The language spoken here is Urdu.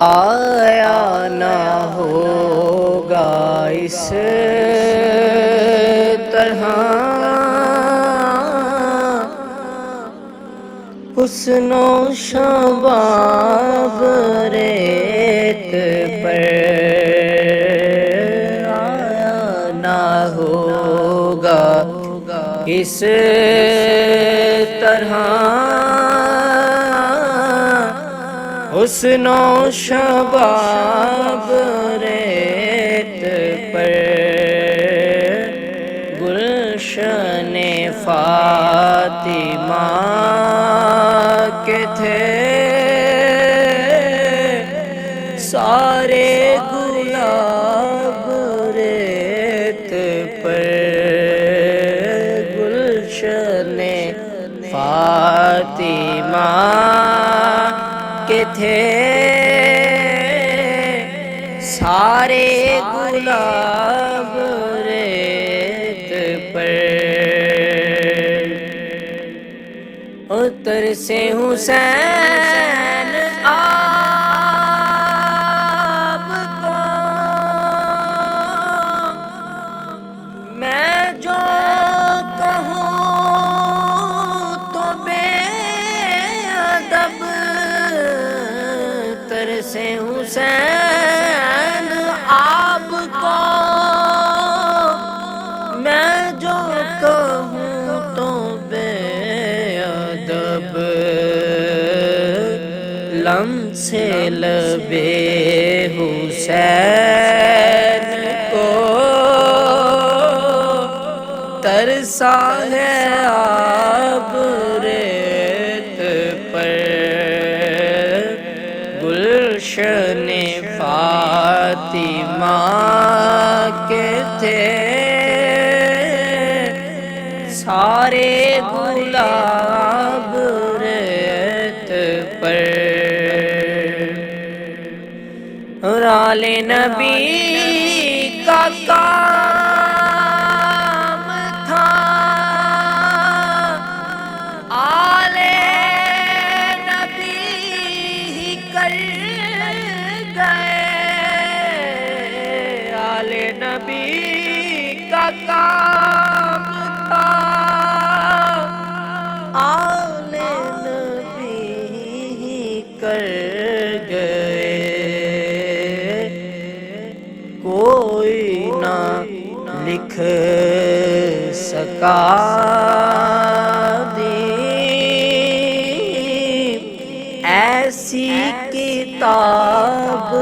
آیا نہ ہوگا اس طرح حسن و شباب ریت پر آیا نہ ہوگا اس طرح حسن و شباب ریت پر گلشن فاطمہ کے تھے سارے گلاب ریت پر گلشن فاطمہ کے تھے سارے گلاب ریت پر اتر سے حسین آپ کو میں جو کہوں تو بے ادب اتر سے حسین آپ کو میں جو کہوں تو بے ادب لمس لبے حسین کو ترسا ہے آب ریت پر گلشن فاطمہ کے تھے سارے گلاب ریت پر اور آل نبی کا کام تھا آل نبی ہی کر گئے آل نبی کا کام تھا آل نبی ہی کر گئے کوئی نہ لکھ سکا ایسی کتاب